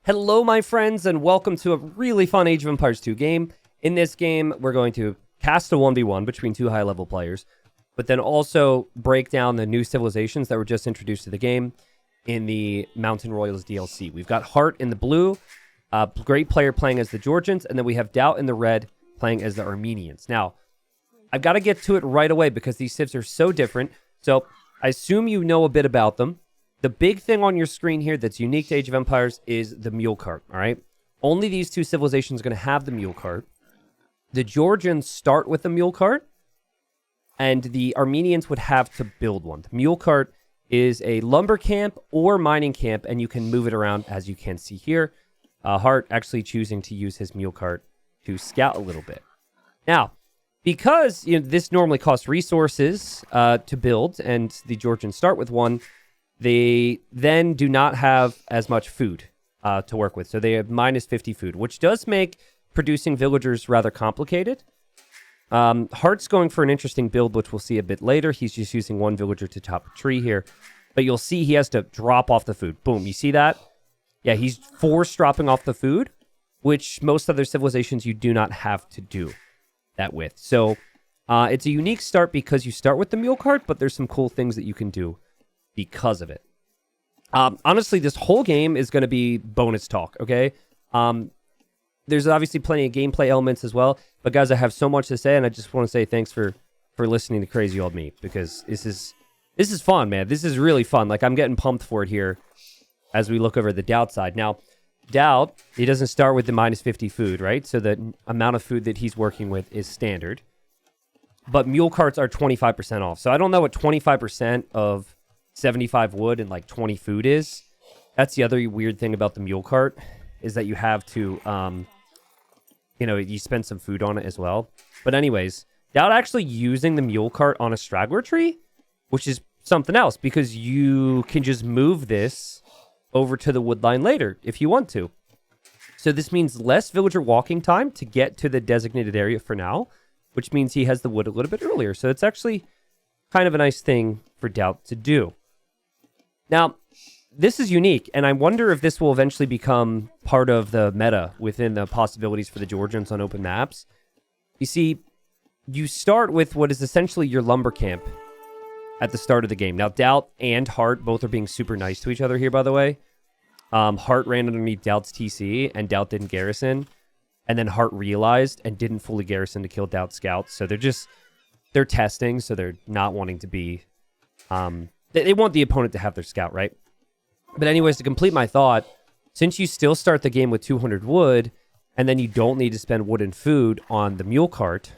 Hello, my friends, and welcome to a really fun Age of Empires 2 game. In this game, we're going to cast a 1v1 between two high-level players, but then also break down the new civilizations that were just introduced to the game in the Mountain Royals DLC. We've got Hart in the blue, a great player playing as the Georgians, and then we have Doubt in the red playing as the Armenians. Now, I've got to get to it right away because these civs are so different, so I assume you know a bit about them. The big thing on your screen here that's unique to Age of Empires is the Mule cart, all right? Only these two civilizations are going to have the Mule cart. The Georgians start with the Mule cart, and the Armenians would have to build one. The Mule cart is a lumber camp or mining camp, and you can move it around, as you can see here. Hart actually choosing to use his Mule cart to scout a little bit. Now, because this normally costs resources to build, and the Georgians start with one, they then do not have as much food to work with. So they have minus 50 food, which does make producing villagers rather complicated. Hart's going for an interesting build, which we'll see a bit later. He's just using one villager to top a tree here. But you'll see he has to drop off the food. Boom, you see that? Yeah, he's forced dropping off the food, which most other civilizations you do not have to do that with. So it's a unique start because you start with the Mule cart, but there's some cool things that you can do because of it. Honestly, this whole game is going to be bonus talk, okay? There's obviously plenty of gameplay elements as well, but guys, I have so much to say, and I just want to say thanks for listening to Crazy Old Me, because this is fun, man. This is really fun. Like, I'm getting pumped for it here as we look over the Doubt side. Now, Doubt, he doesn't start with the minus 50 food, right? So the amount of food that he's working with is standard. But mule carts are 25% off. So I don't know what 25% of 75 wood and like 20 food is. That's the other weird thing about the mule cart, is that you have to, you spend some food on it as well. But anyways, Doubt actually using the mule cart on a straggler tree, which is something else, because you can just move this over to the wood line later if you want to. So this means less villager walking time to get to the designated area for now, which means he has the wood a little bit earlier. So it's actually kind of a nice thing for Doubt to do. Now, this is unique, and I wonder if this will eventually become part of the meta within the possibilities for the Georgians on open maps. You see, you start with what is essentially your lumber camp at the start of the game. Now, Doubt and Hart both are being super nice to each other here, by the way. Hart ran underneath Doubt's TC, and Doubt didn't garrison. And then Hart realized and didn't fully garrison to kill Doubt's scouts. So they're testing, so they're not wanting to be... They want the opponent to have their scout, right? But anyways, to complete my thought, since you still start the game with 200 wood, and then you don't need to spend wood and food on the mule cart,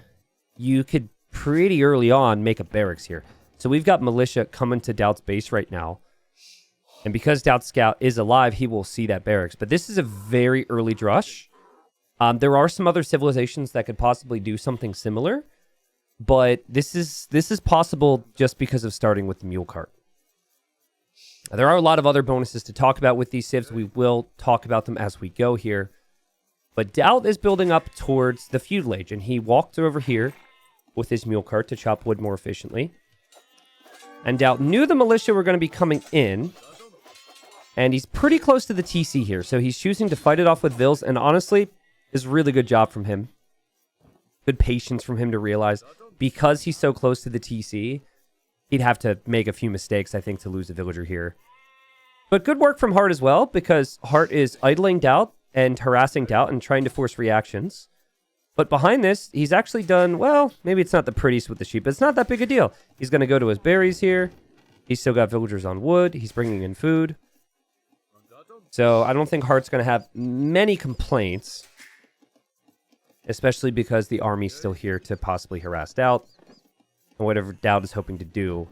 you could pretty early on make a barracks here. So we've got militia coming to Doubt's base right now. And because Doubt's scout is alive, he will see that barracks. But this is a very early drush. There are some other civilizations that could possibly do something similar, but this is possible just because of starting with the mule cart. There are a lot of other bonuses to talk about with these civs. We will talk about them as we go here. But Doubt is building up towards the Feudal Age, and he walked over here with his mule cart to chop wood more efficiently. And Doubt knew the militia were going to be coming in, and he's pretty close to the TC here, so he's choosing to fight it off with Vils, and honestly, is a really good job from him. Good patience from him to realize, because he's so close to the TC, he'd have to make a few mistakes, I think, to lose a villager here. But good work from Hart as well, because Hart is idling Doubt and harassing Doubt and trying to force reactions. But behind this, he's actually done, well, maybe it's not the prettiest with the sheep, but it's not that big a deal. He's going to go to his berries here. He's still got villagers on wood. He's bringing in food. So I don't think Hart's going to have many complaints, especially because the army's still here to possibly harass Doubt. And whatever Doubt is hoping to do,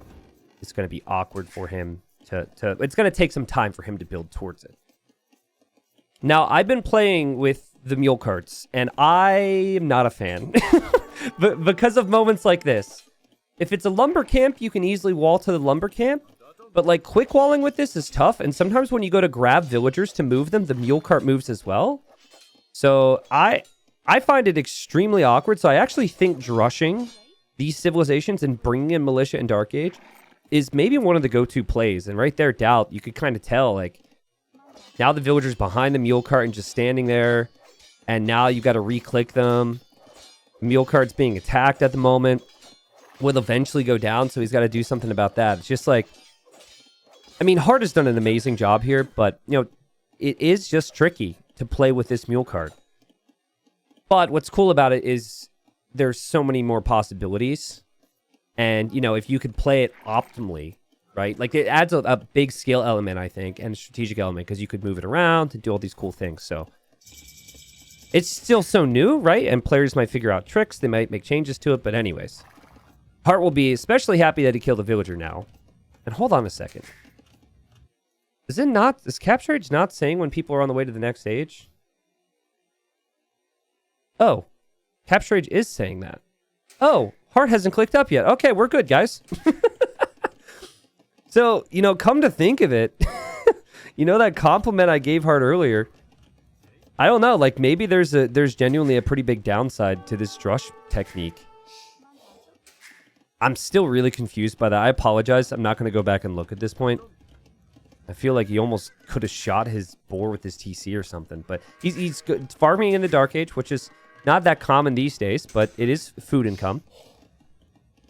it's going to be awkward for him it's going to take some time for him to build towards it. Now, I've been playing with the mule carts, and I am not a fan. But because of moments like this. If it's a lumber camp, you can easily wall to the lumber camp. But like quick walling with this is tough, and sometimes when you go to grab villagers to move them, the mule cart moves as well. So I find it extremely awkward. So I actually think drushing these civilizations and bringing in militia and Dark Age is maybe one of the go-to plays. And right there, Doubt, you could kind of tell, like, Now the villager's behind the mule cart and just standing there. And now you got to re-click them. Mule cart's being attacked at the moment. Will eventually go down, so he's got to do something about that. It's just like, I mean, Hart has done an amazing job here, but, you know, it is just tricky to play with this mule cart. But what's cool about it is there's so many more possibilities. And, you know, if you could play it optimally, right? Like, it adds a big skill element, I think, and a strategic element, because you could move it around and do all these cool things. So it's still so new, right? And players might figure out tricks. They might make changes to it. But anyways, Hart will be especially happy that he killed a villager now. And hold on a second. Is Capture Age not saying when people are on the way to the next stage? Oh, Capture Age is saying that. Oh, Hart hasn't clicked up yet. Okay, we're good, guys. So, you know, come to think of it, you know that compliment I gave Hart earlier? I don't know, like maybe there's genuinely a pretty big downside to this drush technique. I'm still really confused by that. I apologize. I'm not going to go back and look at this point. I feel like he almost could have shot his boar with his TC or something. But he's good, farming in the Dark Age, which is not that common these days, but it is food income.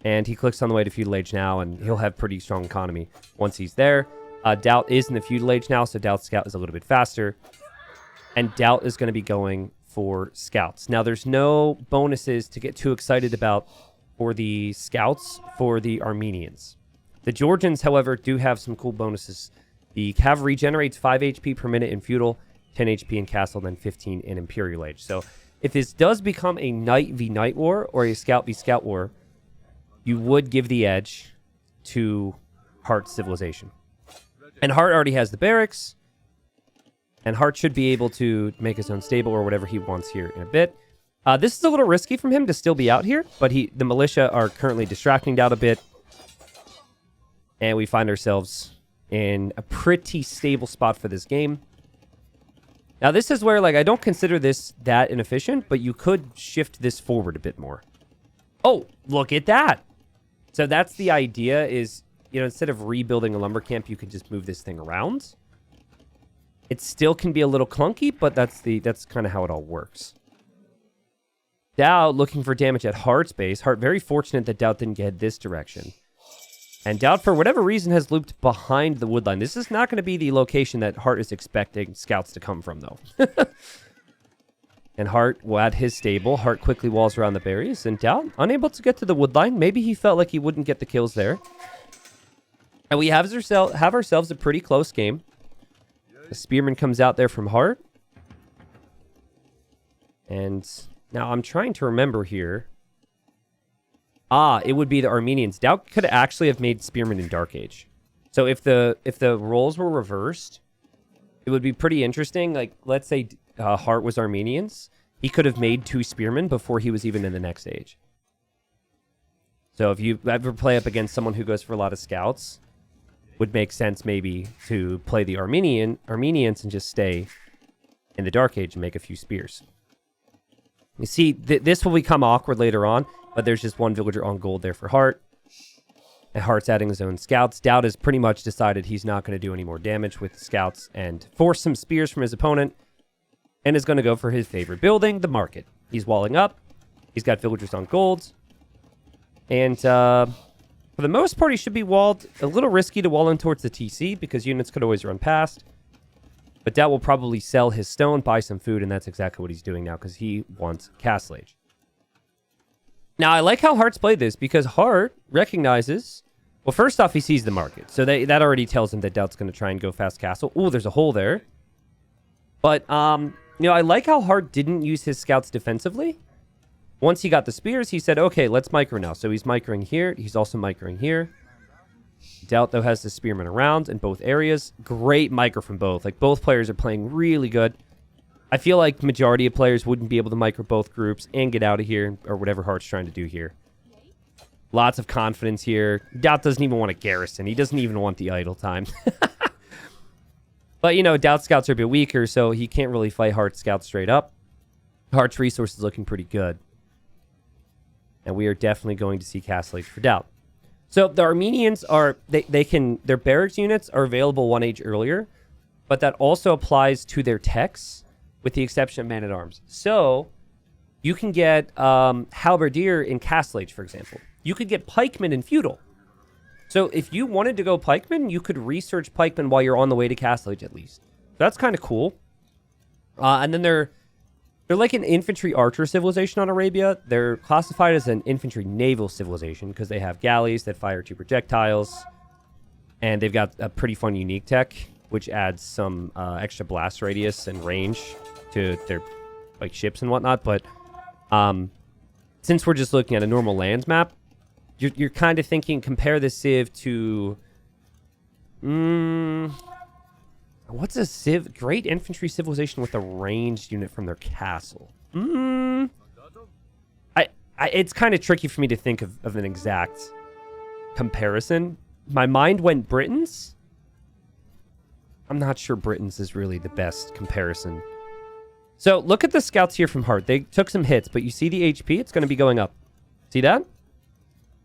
And he clicks on the way to Feudal Age now, and he'll have pretty strong economy once he's there. Doubt is in the Feudal Age now, so Doubt Scout is a little bit faster. And Doubt is going to be going for Scouts. Now, there's no bonuses to get too excited about for the Scouts for the Armenians. The Georgians, however, do have some cool bonuses. The Cavalry generates 5 HP per minute in Feudal, 10 HP in Castle, then 15 in Imperial Age. So if this does become a Knight v Knight War or a Scout v Scout War, you would give the edge to Hart's civilization. And Hart already has the barracks. And Hart should be able to make his own stable or whatever he wants here in a bit. This is a little risky from him to still be out here, but the militia are currently distracting Doubt a bit. And we find ourselves in a pretty stable spot for this game. Now, this is where, like, I don't consider this that inefficient, but you could shift this forward a bit more. Oh, look at that. So that's the idea is, you know, instead of rebuilding a lumber camp, you can just move this thing around. It still can be a little clunky, but that's kind of how it all works. Doubt looking for damage at Hart's base. Hart very fortunate that Doubt didn't get this direction. And Doubt, for whatever reason, has looped behind the woodline. This is not going to be the location that Hart is expecting scouts to come from, though. And Hart will add his stable. Hart quickly walls around the berries. And Doubt, unable to get to the woodline. Maybe he felt like he wouldn't get the kills there. And we have ourselves a pretty close game. The Spearman comes out there from Hart. And now I'm trying to remember here. It would be the Armenians. Doubt could actually have made Spearman in Dark Age. So if the roles were reversed, it would be pretty interesting. Like, let's say Hart was Armenians. He could have made 2 Spearmen before he was even in the next age. So if you ever play up against someone who goes for a lot of scouts, would make sense maybe to play the Armenians and just stay in the Dark Age and make a few spears. You see, this will become awkward later on, but there's just one villager on gold there for Hart. And Hart's adding his own scouts. Doubt has pretty much decided he's not going to do any more damage with the scouts and force some spears from his opponent. And is going to go for his favorite building, the market. He's walling up. He's got villagers on gold. And for the most part, he should be walled. A little risky to wall in towards the TC because units could always run past. But Doubt will probably sell his stone, buy some food, and that's exactly what he's doing now because he wants Castle Age. Now, I like how Hart's played this because Hart recognizes... Well, first off, he sees the market. So that already tells him that Doubt's going to try and go fast castle. Ooh, there's a hole there. But, you know, I like how Hart didn't use his scouts defensively. Once he got the spears, he said, okay, let's micro now. So he's microing here. He's also microing here. Doubt, though, has the spearmen around in both areas. Great micro from both. Like, both players are playing really good. I feel like the majority of players wouldn't be able to micro both groups and get out of here, or whatever Hart's trying to do here. Lots of confidence here. Doubt doesn't even want a garrison. He doesn't even want the idle time. But, you know, Doubt scouts are a bit weaker, so he can't really fight Hart's scouts straight up. Hart's resources looking pretty good. And we are definitely going to see Castle Age for Doubt. So the Armenians are, their barracks units are available 1 age earlier. but that also applies to their techs, with the exception of Man-at-Arms. So you can get Halberdier in Castle Age, for example. You could get Pikemen in Feudal. So if you wanted to go Pikemen, you could research Pikemen while you're on the way to Castle Age, at least. So that's kind of cool. And then they're like an infantry archer civilization on Arabia. They're classified as an infantry naval civilization because they have galleys that fire 2 projectiles. And they've got a pretty fun unique tech, which adds some extra blast radius and range to their like ships and whatnot. But since we're just looking at a normal lands map, you're kind of thinking, compare the Civ to... what's a Civ? Great infantry civilization with a ranged unit from their castle. It's kind of tricky for me to think of an exact comparison. My mind went Britons. I'm not sure Britons is really the best comparison. So look at the scouts here from Hart. They took some hits, but you see the HP? It's going to be going up. See that?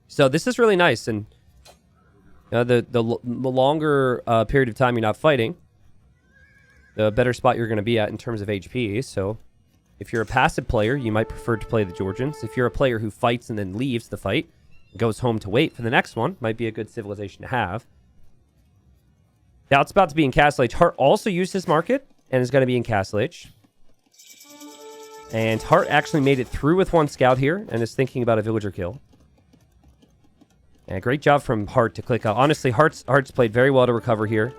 So this is really nice. And the longer period of time you're not fighting, the better spot you're going to be at in terms of HP. So if you're a passive player, you might prefer to play the Georgians. If you're a player who fights and then leaves the fight, goes home to wait for the next one, might be a good civilization to have. Now it's about to be in Castle Age. Hart also used his market and is going to be in Castle Age. And Hart actually made it through with 1 scout here and is thinking about a villager kill. And great job from Hart to click out. Honestly, Hart's played very well to recover here.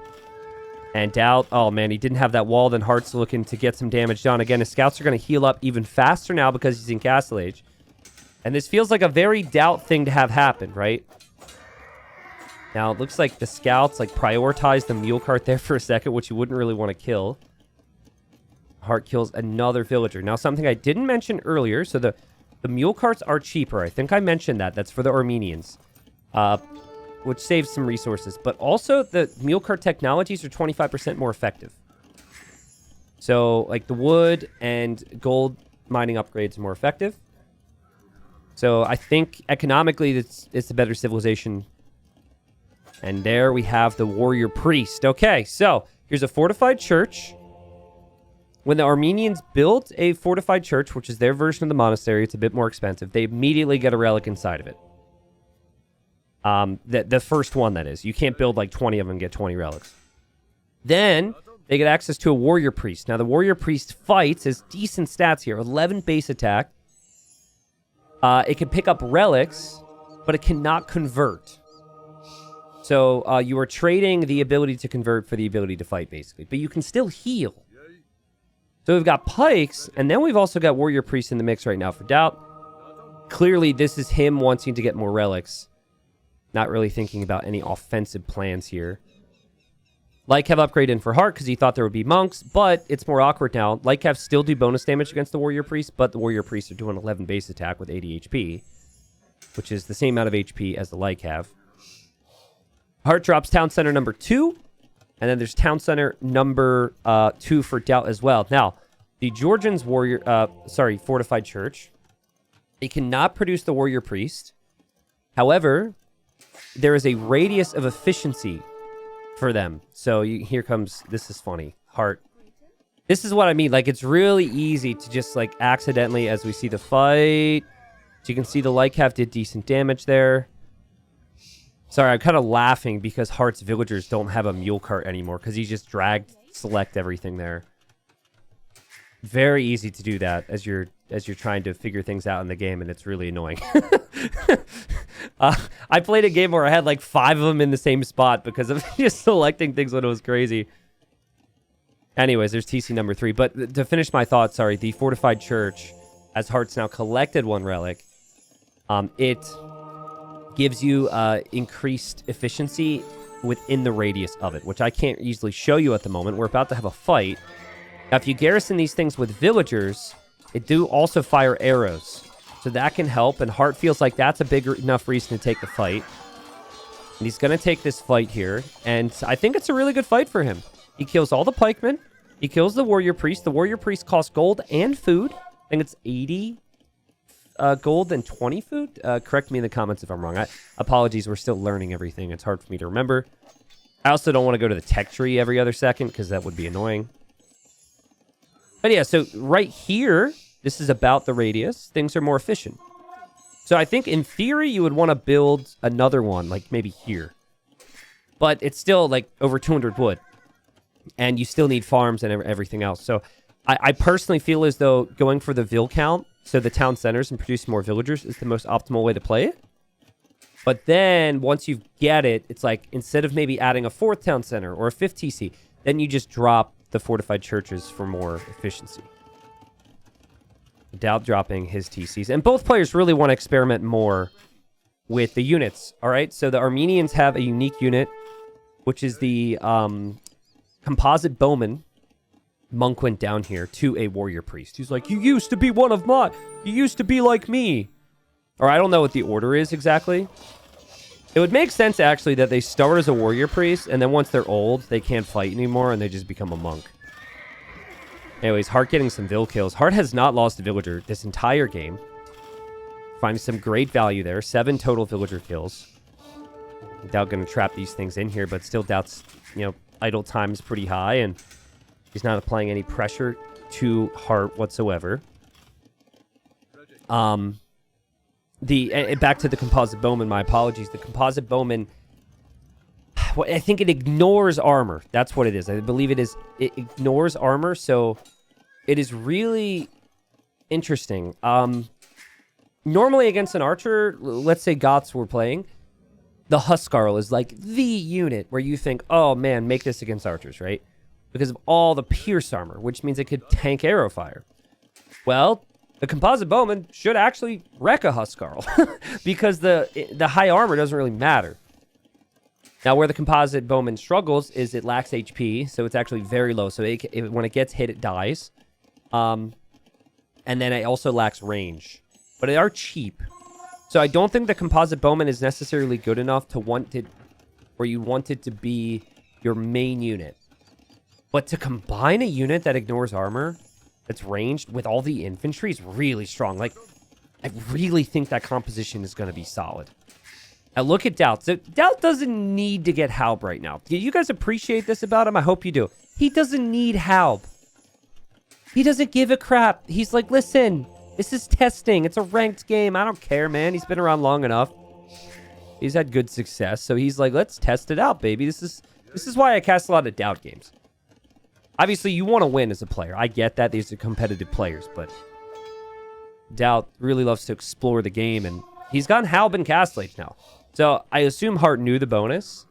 And Doubt, oh man, he didn't have that wall. Then Hart's looking to get some damage done. Again, his scouts are going to heal up even faster now because he's in Castle Age. And this feels like a very Doubt thing to have happen, right? Now, it looks like the scouts like prioritize the mule cart there for a second, which you wouldn't really want to kill. Hart kills another villager. Now, something I didn't mention earlier. So the mule carts are cheaper. I think I mentioned that. That's for the Armenians. Which saves some resources. But also, the mule cart technologies are 25% more effective. So, like, the wood and gold mining upgrades are more effective. So, I think economically, it's a better civilization. And there we have the warrior priest. Okay, so, here's a fortified church. When the Armenians built a fortified church, which is their version of the monastery, it's a bit more expensive. They immediately get a relic inside of it. The first one, that is. You can't build like 20 of them and get 20 relics. Then they get access to a warrior priest. Now, the warrior priest fights, has decent stats here. 11 base attack. It can pick up relics, but it cannot convert. So you are trading the ability to convert for the ability to fight, basically. But you can still heal. So we've got pikes, and then we've also got warrior priests in the mix right now for Doubt. Clearly, this is him wanting to get more relics. Not really thinking about any offensive plans here. Lycav upgrade in for Hart because he thought there would be monks, but it's more awkward now. Lycav still do bonus damage against the warrior priest, but the warrior priests are doing 11 base attack with 80 HP, which is the same amount of HP as the Lycav. Hart drops town center number 2. And then there's town center number 2 for Doubt as well. Now, the Georgians fortified church. It cannot produce the warrior priest. However, there is a radius of efficiency for them. So here comes, this is funny, Hart. This is what I mean. Like, it's really easy to just like accidentally, as we see the fight. So you can see the Lycav did decent damage there. Sorry, I'm kind of laughing because Hart's villagers don't have a mule cart anymore because he just dragged select everything there. Very easy to do that as you're trying to figure things out in the game, and it's really annoying. I played a game where I had like 5 of them in the same spot because of just selecting things when it was crazy. Anyways, there's TC number 3. But to finish my thought, sorry, the fortified church, as Hart's now collected 1 relic, it gives you increased efficiency within the radius of it, which I can't easily show you at the moment. We're about to have a fight. Now, if you garrison these things with villagers, it do also fire arrows. So that can help, and Hart feels like that's a big enough reason to take the fight. And he's going to take this fight here, and I think it's a really good fight for him. He kills all the pikemen. He kills the warrior priest. The warrior priest costs gold and food. I think it's 80 gold and 20 food. Correct me in the comments if I'm wrong. Apologies, we're still learning everything. It's hard for me to remember. I also don't want to go to the tech tree every other second because that would be annoying. But yeah, so right here, this is about the radius. Things are more efficient. So I think in theory, you would want to build another one, like maybe here. But it's still like over 200 wood. And you still need farms and everything else. So I personally feel as though going for the vill count, so the town centers and producing more villagers, is the most optimal way to play it. But then once you get it, it's like instead of maybe adding a 4th town center or a 5th TC, then you just drop the fortified churches for more efficiency. Doubt dropping his TCs. And both players really want to experiment more with the units. All right, so the Armenians have a unique unit, which is the composite bowman. Monk went down here to a warrior priest. He's like, you used to be one of mine. You used to be like me. Or I don't know what the order is exactly. It would make sense, actually, that they start as a warrior priest, and then once they're old, they can't fight anymore, and they just become a monk. Anyways, Hart getting some vill kills. Hart has not lost a villager this entire game. Finding some great value there. 7 total villager kills. Doubt going to trap these things in here, but still Doubt's, idle time is pretty high, and he's not applying any pressure to Hart whatsoever. Back to the composite bowman, my apologies. The composite bowman, I think it ignores armor. That's what it is. I believe it is. It ignores armor, so it is really interesting. Normally against an archer, let's say Goths were playing, the Huskarl is like the unit where you think, oh man, make this against archers, right? Because of all the pierce armor, which means it could tank arrow fire. Well, the composite bowman should actually wreck a Huskarl because the high armor doesn't really matter. Now, where the composite bowman struggles is it lacks HP, so it's actually very low. So when it gets hit, it dies. And then it also lacks range. But they are cheap. So I don't think the composite bowman is necessarily good enough to want it, where you want it to be your main unit. But to combine a unit that ignores armor, that's ranged with all the infantry, is really strong. Like, I really think that composition is going to be solid. Now look at Doubt. So Doubt doesn't need to get Halb right now. Do you guys appreciate this about him? I hope you do. He doesn't need Halb. He doesn't give a crap. He's like, listen, this is testing. It's a ranked game. I don't care, man. He's been around long enough. He's had good success. So he's like, let's test it out, baby. This is why I cast a lot of Doubt games. Obviously, you want to win as a player. I get that. These are competitive players, but Doubt really loves to explore the game, and he's gotten Halb and Castlage now. So I assume Hart knew the bonus,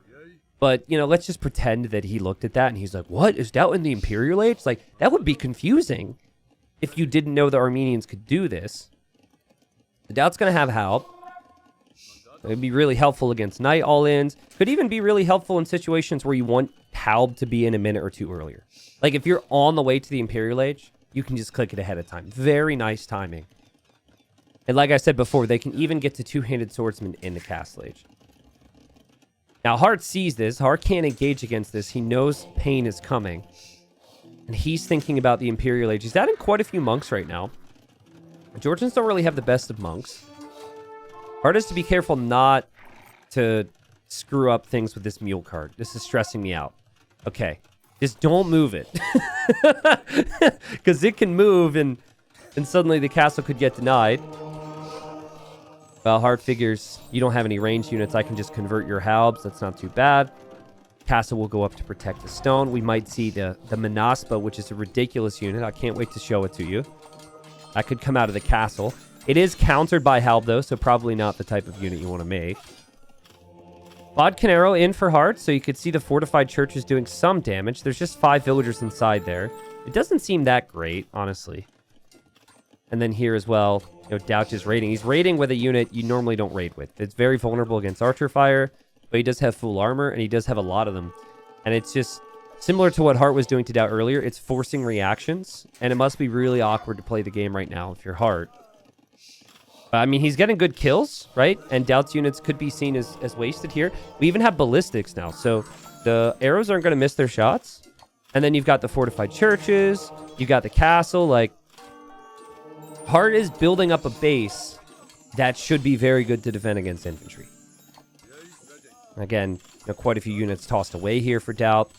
but, let's just pretend that he looked at that, and he's like, what? Is Doubt in the Imperial Age? Like, that would be confusing if you didn't know the Armenians could do this. The Doubt's going to have Halb. It would be really helpful against Knight all-ins. Could even be really helpful in situations where you want Halb to be in a minute or two earlier. Like, if you're on the way to the Imperial Age, you can just click it ahead of time. Very nice timing. And like I said before, they can even get to two-handed swordsman in the Castle Age. Now, Hart sees this. Hart can't engage against this. He knows pain is coming. And he's thinking about the Imperial Age. He's adding quite a few monks right now. Georgians don't really have the best of monks. Hart has to be careful not to screw up things with this Mule card. This is stressing me out. Okay. Just don't move it. Because it can move and suddenly the castle could get denied. Well, Hart figures you don't have any ranged units. I can just convert your Halbs. That's not too bad. Castle will go up to protect the stone. We might see the Manosa, which is a ridiculous unit. I can't wait to show it to you. That could come out of the castle. It is countered by Halb, though, so probably not the type of unit you want to make. Bodcanero in for Hart, so you could see the fortified church is doing some damage. There's just 5 villagers inside there. It doesn't seem that great, honestly. And then here as well, Doubt is raiding. He's raiding with a unit you normally don't raid with. It's very vulnerable against archer fire, but he does have full armor, and he does have a lot of them. And it's just similar to what Hart was doing to Doubt earlier. It's forcing reactions, and it must be really awkward to play the game right now if you're Hart. I mean, he's getting good kills, right? And Doubt's units could be seen as wasted here. We even have ballistics now, so the arrows aren't going to miss their shots. And then you've got the fortified churches. You've got the castle. Like, Hart is building up a base that should be very good to defend against infantry. Again, quite a few units tossed away here for Doubt.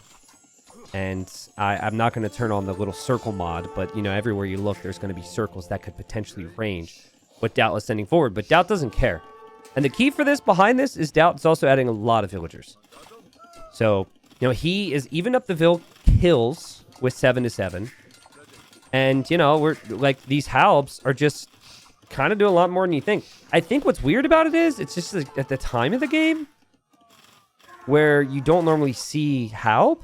And I'm not going to turn on the little circle mod, but, everywhere you look, there's going to be circles that could potentially range what Doubt is sending forward. But Doubt doesn't care. And the key for this, behind this, is Doubt is also adding a lot of villagers. So, he is even up the Vil kills with 7-7. And, we're like, these Halbs are just kind of doing a lot more than you think. I think what's weird about it is, it's just like, at the time of the game where you don't normally see Halb.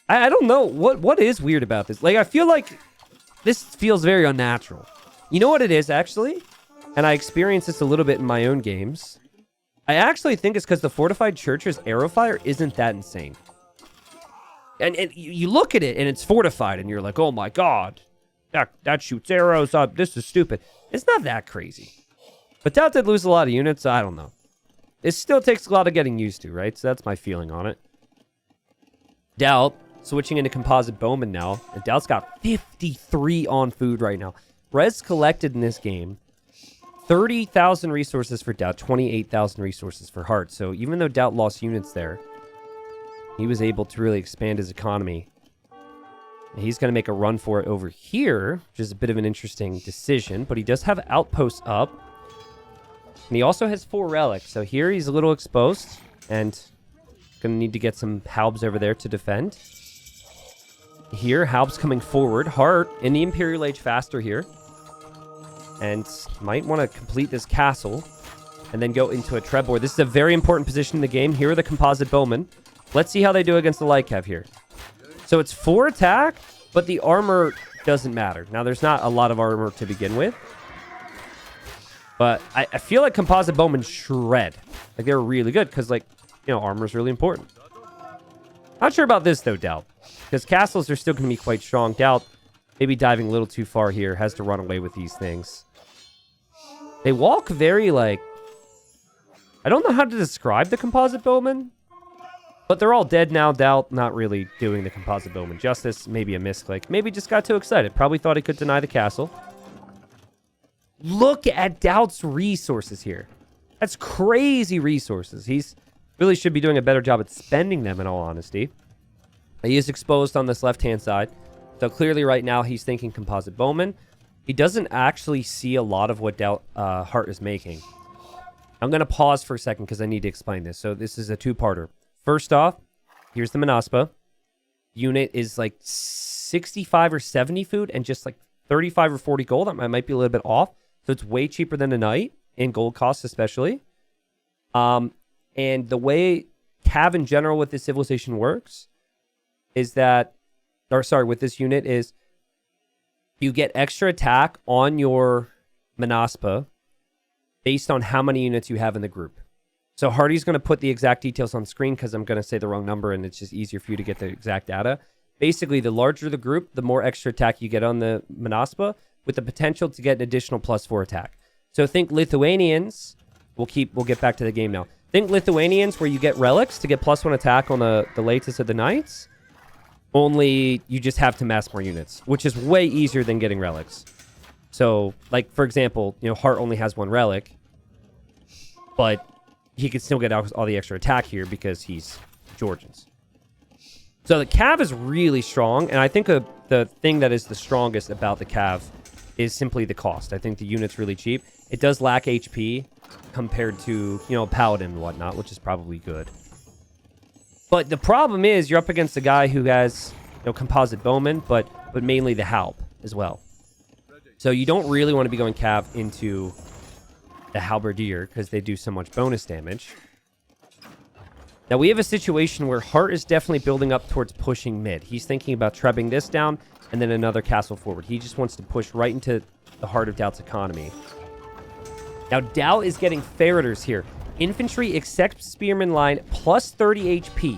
I don't know. What is weird about this? Like, I feel like this feels very unnatural. You know what it is, actually? And I experienced this a little bit in my own games. I actually think it's because the Fortified Church's arrow fire isn't that insane. And you look at it, and it's fortified, and you're like, oh my god, that shoots arrows up. This is stupid. It's not that crazy. But Doubt did lose a lot of units, so I don't know. It still takes a lot of getting used to, right? So that's my feeling on it. Doubt, switching into Composite Bowman now. And Doubt's got 53 on food right now. Res collected in this game, 30,000 resources for Doubt, 28,000 resources for Heart. So even though Doubt lost units there, he was able to really expand his economy. And he's going to make a run for it over here, which is a bit of an interesting decision. But he does have outposts up. And he also has 4 relics. So here he's a little exposed. And going to need to get some Halbs over there to defend. Here, Halb's coming forward. Heart in the Imperial Age faster here. And might want to complete this castle. And then go into a Trebor. This is a very important position in the game. Here are the Composite Bowmen. Let's see how they do against the Light Cav here. So it's 4 attack, but the armor doesn't matter. Now, there's not a lot of armor to begin with. But I feel like Composite Bowmen shred. Like, they're really good because, like, armor is really important. Not sure about this, though, Doubt. Because castles are still going to be quite strong. Doubt, maybe diving a little too far here, has to run away with these things. They walk very, like... I don't know how to describe the Composite Bowmen. But they're all dead now. Doubt not really doing the Composite Bowman justice. Maybe a misclick. Maybe just got too excited. Probably thought he could deny the castle. Look at Doubt's resources here. That's crazy resources. He's really should be doing a better job at spending them, in all honesty. He is exposed on this left-hand side. So clearly right now he's thinking Composite Bowman. He doesn't actually see a lot of what Doubt Heart is making. I'm going to pause for a second because I need to explain this. So this is a two-parter. First off, here's the Manosa. Unit is like 65 or 70 food and just like 35 or 40 gold. I might be a little bit off. So it's way cheaper than a knight in gold costs especially. And the way Cav in general with this civilization works is that, with this unit is you get extra attack on your Manosa based on how many units you have in the group. So Hardy's going to put the exact details on screen because I'm going to say the wrong number and it's just easier for you to get the exact data. Basically, the larger the group, the more extra attack you get on the Manosa with the potential to get an additional +4 attack. So think Lithuanians. We'll get back to the game now. Think Lithuanians where you get relics to get +1 attack on the latest of the knights. Only you just have to mass more units, which is way easier than getting relics. So, like, for example, Hart only has 1 relic, but he can still get all the extra attack here because he's Georgians. So the Cav is really strong, and I think the thing that is the strongest about the Cav is simply the cost. I think the unit's really cheap. It does lack HP compared to, Paladin and whatnot, which is probably good. But the problem is you're up against a guy who has, Composite Bowman, but mainly the Halb as well. So you don't really want to be going Cav into the Halberdier because they do so much bonus damage. Now we have a situation where Hart is definitely building up towards pushing mid. He's thinking about trebbing this down and then another castle forward. He just wants to push right into the heart of Doubt's economy. Now Doubt is getting Feriders here. Infantry except Spearman line plus 30 HP.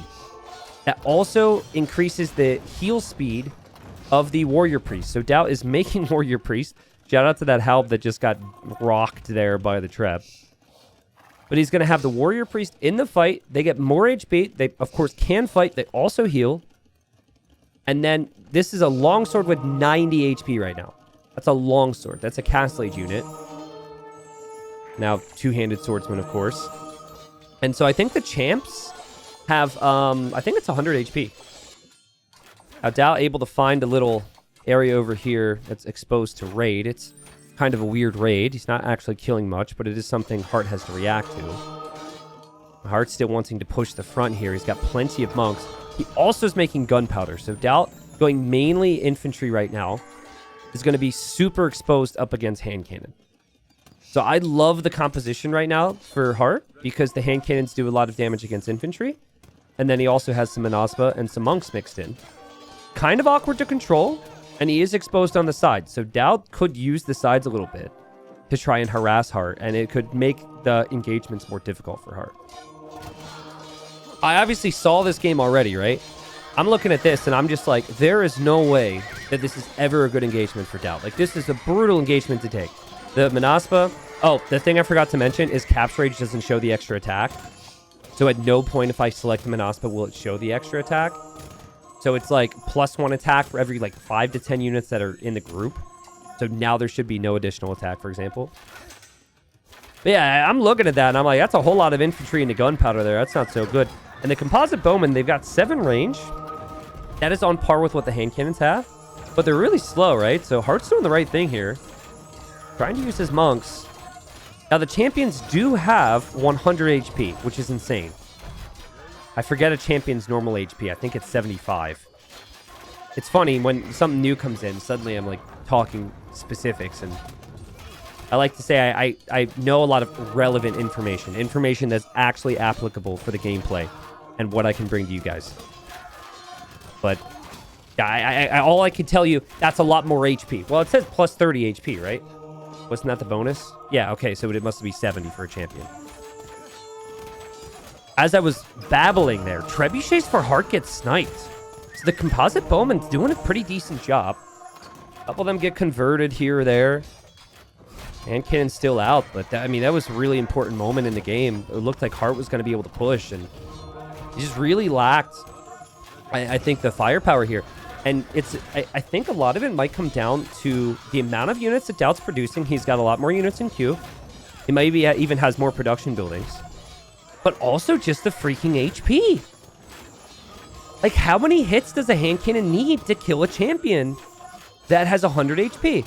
That also increases the heal speed of the Warrior Priest. So Doubt is making Warrior Priest. Shout out to that Halb that just got rocked there by the Treb. But he's going to have the Warrior Priest in the fight. They get more HP. They, of course, can fight. They also heal. And then this is a longsword with 90 HP right now. That's a longsword. That's a Castle Age unit. Now, two-handed swordsman, of course. And so I think the champs have, I think it's 100 HP. Now, Doubt able to find a little area over here that's exposed to raid. It's kind of a weird raid. He's not actually killing much, but it is something Heart has to react to. Heart's still wanting to push the front here. He's got plenty of monks. He also is making gunpowder. So Doubt, going mainly infantry right now, is going to be super exposed up against hand cannon. So I love the composition right now for Heart because the hand cannons do a lot of damage against infantry. And then he also has some Manosa and some monks mixed in. Kind of awkward to control, and he is exposed on the side. So Doubt could use the sides a little bit to try and harass Heart, and it could make the engagements more difficult for Heart. I obviously saw this game already, right? I'm looking at this, and I'm just like, there is no way that this is ever a good engagement for Doubt. Like, this is a brutal engagement to take. The Manosa... Oh, the thing I forgot to mention is Caps Rage doesn't show the extra attack. So at no point if I select the Manosa will it show the extra attack. So it's like +1 attack for every like 5 to 10 units that are in the group. So now there should be no additional attack, for example. But yeah, I'm looking at that, and I'm like, that's a whole lot of infantry into gunpowder there. That's not so good. And the composite bowmen, they've got 7 range. That is on par with what the hand cannons have. But they're really slow, right? So Heart's doing the right thing here. Trying to use his monks. Now, the champions do have 100 HP, which is insane. I forget a champion's normal HP. I think it's 75. It's funny, when something new comes in, suddenly I'm, like, talking specifics. And I like to say I know a lot of relevant information. Information that's actually applicable for the gameplay and what I can bring to you guys. But, yeah, all I can tell you, that's a lot more HP. Well, it says plus 30 HP, right? Wasn't that the bonus? Yeah, okay, so it must be 70 for a champion. As I was babbling there, Trebuchets for Heart get sniped. So the composite bowman's doing a pretty decent job. A couple of them get converted here or there. And Cannon's still out, but that, I mean, that was a really important moment in the game. It looked like Heart was going to be able to push, and he just really lacked, I think, the firepower here. And I think a lot of it might come down to the amount of units that Doubt's producing. He's got a lot more units in queue. He maybe even has more production buildings. But also just the freaking HP. Like, how many hits does a hand cannon need to kill a champion that has 100 HP?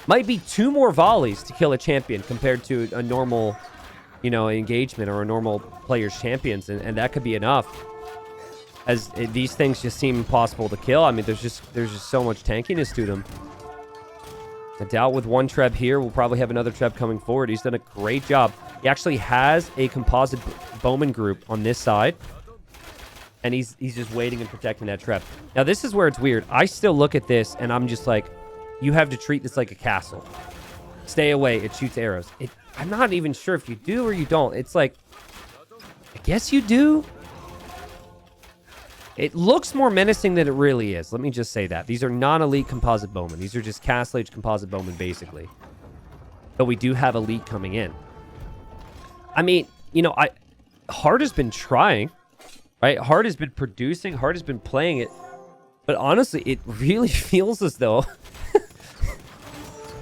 Might be 2 more volleys to kill a champion compared to a normal, you know, engagement or a normal player's champions. And that could be enough. As these things just seem impossible to kill. I mean, there's just so much tankiness to them. A Doubt with 1 Treb here. We'll probably have another Treb coming forward. He's done a great job. He actually has a composite bowman group on this side. And he's just waiting and protecting that Treb. Now, this is where it's weird. I still look at this, and I'm just like, you have to treat this like a castle. Stay away. It shoots arrows. I'm not even sure if you do or you don't. It's like, I guess you do. It looks more menacing than it really is. Let me just say that. These are non-elite composite bowmen. These are just Castle Age composite bowmen, basically. But we do have elite coming in. I mean, you know, Heart has been trying, right? Heart has been producing. Heart has been playing it. But honestly, it really feels as though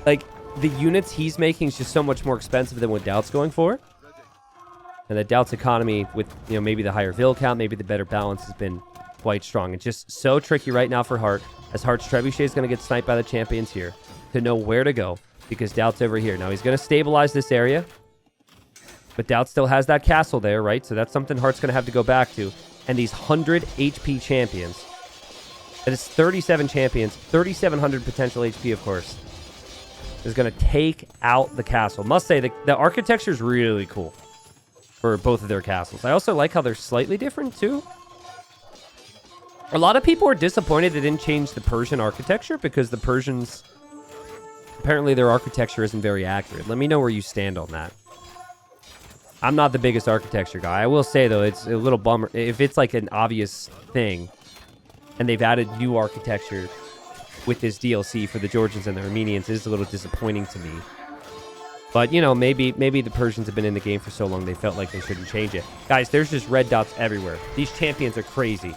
like the units he's making is just so much more expensive than what Doubt's going for. And the Doubt's economy with, you know, maybe the higher Vil count, maybe the better balance has been quite strong. It's just so tricky right now for Heart, as Heart's Trebuchet is going to get sniped by the champions here to know where to go, because Doubt's over here. Now, he's going to stabilize this area, but Doubt still has that castle there, right? So that's something Heart's going to have to go back to. And these 100 HP champions, that is 37 champions, 3,700 potential HP, of course, is going to take out the castle. Must say, the architecture is really cool for both of their castles. I also like how they're slightly different, too. A lot of people are disappointed they didn't change the Persian architecture, because the Persians, apparently their architecture isn't very accurate. Let me know where you stand on that. I'm not the biggest architecture guy. I will say, though, it's a little bummer. If it's like an obvious thing, and they've added new architecture with this DLC for the Georgians and the Armenians, it is a little disappointing to me. But, you know, maybe the Persians have been in the game for so long they felt like they shouldn't change it. Guys, there's just red dots everywhere. These champions are crazy.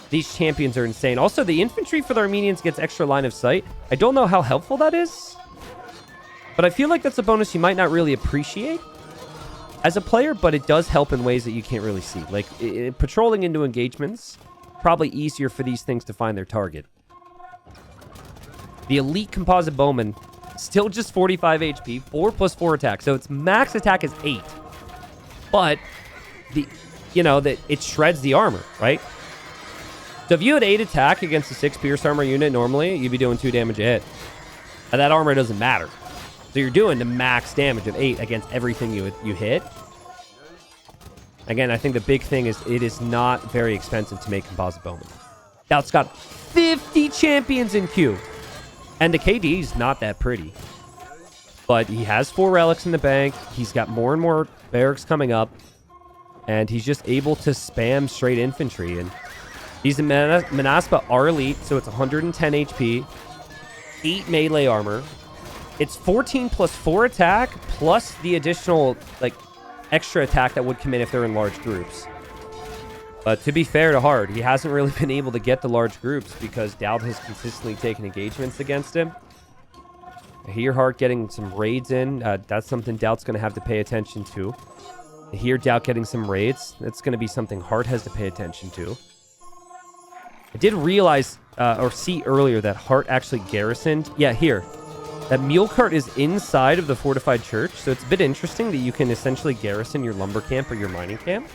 These champions are insane. Also, the infantry for the Armenians gets extra line of sight. I don't know how helpful that is, but I feel like that's a bonus you might not really appreciate. as a player, but it does help in ways that you can't really see. Like, patrolling into engagements, probably easier for these things to find their target. The elite composite bowman, still just 45 HP, 4+4 attack. So its max attack is 8. But, that it shreds the armor, right? So if you had 8 attack against a 6 pierce armor unit normally, you'd be doing 2 damage a hit. And that armor doesn't matter. So you're doing the max damage of 8 against everything you hit. Again, I think the big thing is it is not very expensive to make composite bowman. Now it's got 50 champions in queue. And the KD is not that pretty. But he has 4 relics in the bank. He's got more and more barracks coming up. And he's just able to spam straight infantry. And he's a Manosa R elite, so it's 110 HP. 8 melee armor. It's 14+4 attack, plus the additional, extra attack that would come in if they're in large groups. But to be fair to Hart, he hasn't really been able to get the large groups because Dowd has consistently taken engagements against him. I hear Hart getting some raids in. That's something Dowd's going to have to pay attention to. I hear Dowd getting some raids. That's going to be something Hart has to pay attention to. I did realize, or see earlier, that Hart actually garrisoned. Yeah, here. That mule cart is inside of the fortified church, so it's a bit interesting that you can essentially garrison your lumber camp or your mining camp.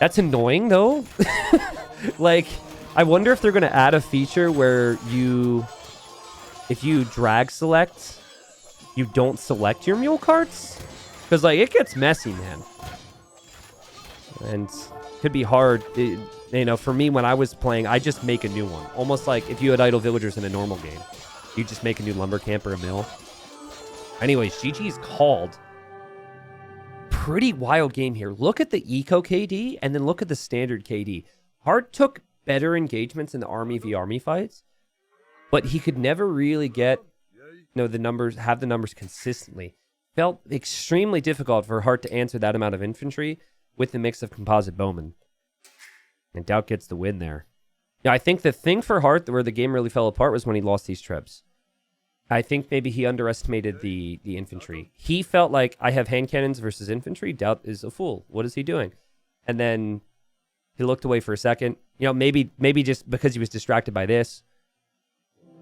That's annoying, though. I wonder if they're going to add a feature where if you drag select, you don't select your mule carts. Because, it gets messy, man. And it could be hard. For me, when I was playing, I just make a new one. Almost like if you had idle villagers in a normal game. You just make a new lumber camp or a mill. Anyways, GG's called. Pretty wild game here. Look at the eco KD and then look at the standard KD. Hart took better engagements in the army v army fights, but he could never really get the numbers, have the numbers consistently. Felt extremely difficult for Hart to answer that amount of infantry with the mix of composite bowmen. And Doubt gets the win there. Now, I think the thing for Hart where the game really fell apart was when he lost these trebs. I think maybe he underestimated the infantry. He felt like, I have hand cannons versus infantry. Doubt is a fool. What is he doing? And then he looked away for a second. Maybe just because he was distracted by this,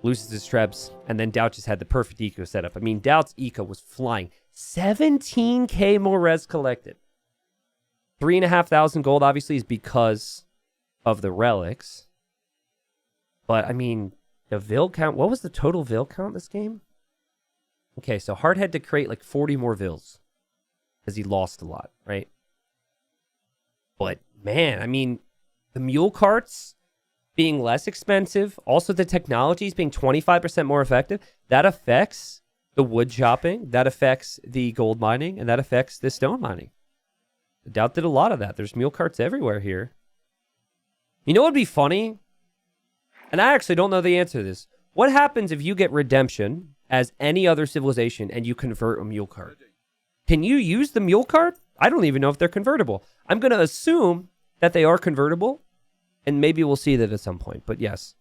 loses his trebs, and then Doubt just had the perfect eco setup. I mean, Doubt's eco was flying. 17k more res collected. 3,500 gold, obviously, is because of the relics. But, I mean, the Vil count... What was the total Vil count this game? Okay, so Hart had to create 40 more Vils. Because he lost a lot, right? But, man, I mean, the mule carts being less expensive, also the technologies being 25% more effective, that affects the wood chopping, that affects the gold mining, and that affects the stone mining. I doubt did a lot of that. There's mule carts everywhere here. You know what would be funny? And I actually don't know the answer to this. What happens if you get redemption as any other civilization and you convert a mule cart? Can you use the mule cart? I don't even know if they're convertible. I'm going to assume that they are convertible, and maybe we'll see that at some point. But yes,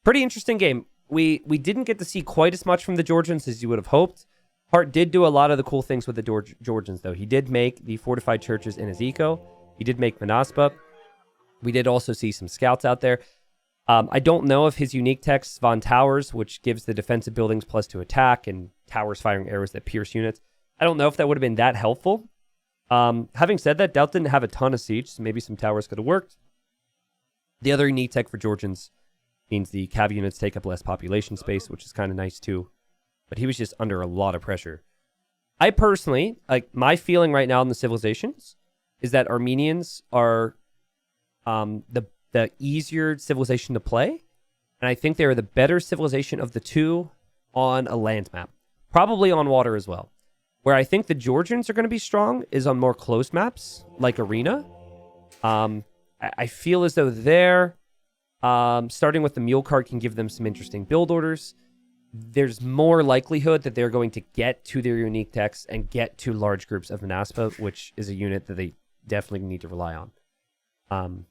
pretty interesting game. We didn't get to see quite as much from the Georgians as you would have hoped. Hart did do a lot of the cool things with the Georgians, though. He did make the fortified churches in his eco. He did make Manosa. We did also see some scouts out there. I don't know if his unique text, Von Towers, which gives the defensive buildings +2 attack and towers firing arrows that pierce units, I don't know if that would have been that helpful. Having said that, Doubt didn't have a ton of siege, so maybe some towers could have worked. The other unique tech for Georgians means the cav units take up less population space, which is kind of nice too. But he was just under a lot of pressure. I personally, my feeling right now in the civilizations is that Armenians are the easier civilization to play. And I think they are the better civilization of the two on a land map. Probably on water as well. Where I think the Georgians are going to be strong is on more closed maps, like Arena. I feel as though they're, starting with the mule cart can give them some interesting build orders. There's more likelihood that they're going to get to their unique techs and get to large groups of Manosa, which is a unit that they definitely need to rely on.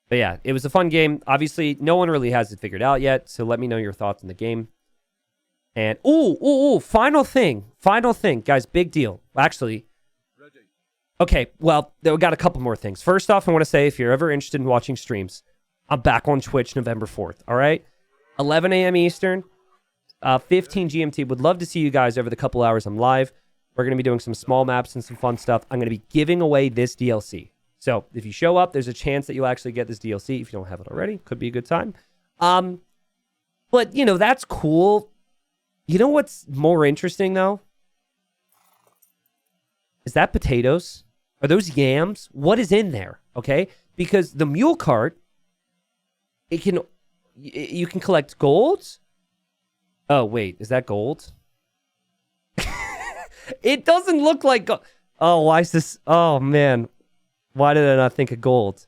But yeah, it was a fun game. Obviously, no one really has it figured out yet, so let me know your thoughts on the game. And, final thing. Guys, big deal. Actually, Okay, well, we got a couple more things. First off, I want to say if you're ever interested in watching streams, I'm back on Twitch November 4th, all right? 11 a.m. Eastern, 15 GMT. Would love to see you guys over the couple hours I'm live. We're going to be doing some small maps and some fun stuff. I'm going to be giving away this DLC. So if you show up, there's a chance that you'll actually get this DLC. If you don't have it already, could be a good time. But, you know, that's cool. You know what's more interesting, though? Is that potatoes? Are those yams? What is in there? Okay? Because the mule cart, you can collect gold. Oh, wait. Is that gold? It doesn't look like gold. Oh, why is this? Oh, man. Why did I not think of gold?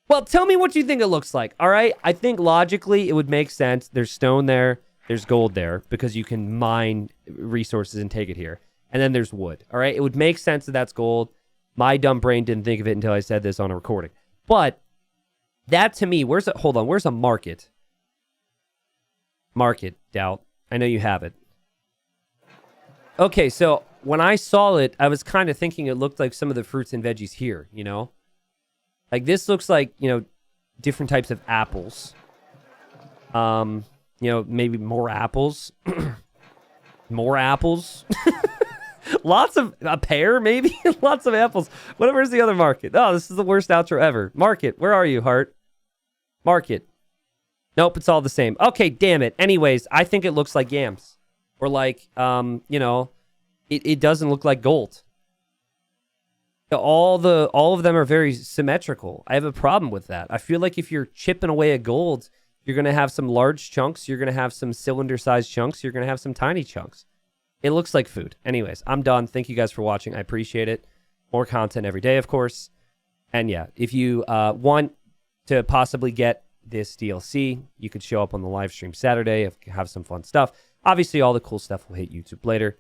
Well, tell me what you think it looks like, all right? I think logically it would make sense. There's stone there. There's gold there because you can mine resources and take it here. And then there's wood, all right? It would make sense that that's gold. My dumb brain didn't think of it until I said this on a recording. But that to me, where's a market? Market, Doubt. I know you have it. Okay, so when I saw it, I was kind of thinking it looked like some of the fruits and veggies here, you know? Like this looks like, you know, different types of apples. You know, maybe more apples. More apples. Lots of, a pear, maybe? Lots of apples. Where's the other market? Oh, this is the worst outro ever. Market, where are you, Heart? Market. Nope, it's all the same. Okay, damn it. Anyways, I think it looks like yams. Or like, you know, it doesn't look like gold. All of them are very symmetrical. I have a problem with that. I feel like if you're chipping away at gold, you're going to have some large chunks. You're going to have some cylinder-sized chunks. You're going to have some tiny chunks. It looks like food. Anyways, I'm done. Thank you guys for watching. I appreciate it. More content every day, of course. And yeah, if you want to possibly get this DLC, you could show up on the live stream Saturday, have some fun stuff. Obviously, all the cool stuff will hit YouTube later.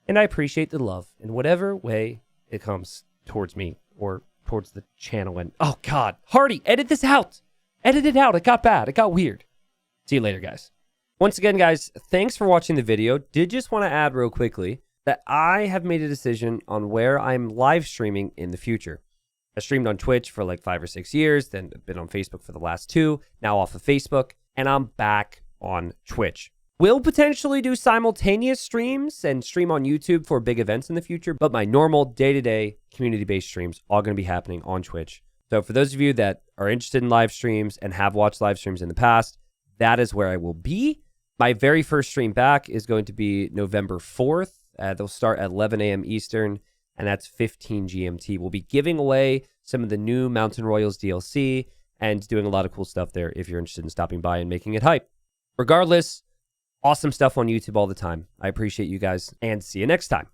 And I appreciate the love in whatever way it comes towards me or towards the channel. And oh, God. Hardy, edit this out. Edit it out. It got bad. It got weird. See you later, guys. Once again, guys, thanks for watching the video. Did just want to add real quickly that I have made a decision on where I'm live streaming in the future. I streamed on Twitch for like 5 or 6 years, then been on Facebook for the last 2, now off of Facebook, and I'm back on Twitch. Will potentially do simultaneous streams and stream on YouTube for big events in the future, but my normal day-to-day community-based streams are going to be happening on Twitch. So for those of you that are interested in live streams and have watched live streams in the past, that is where I will be. My very first stream back is going to be November 4th. They'll start at 11 a.m. Eastern, and that's 15 GMT. We'll be giving away some of the new Mountain Royals DLC and doing a lot of cool stuff there if you're interested in stopping by and making it hype. Regardless, awesome stuff on YouTube all the time. I appreciate you guys, and see you next time.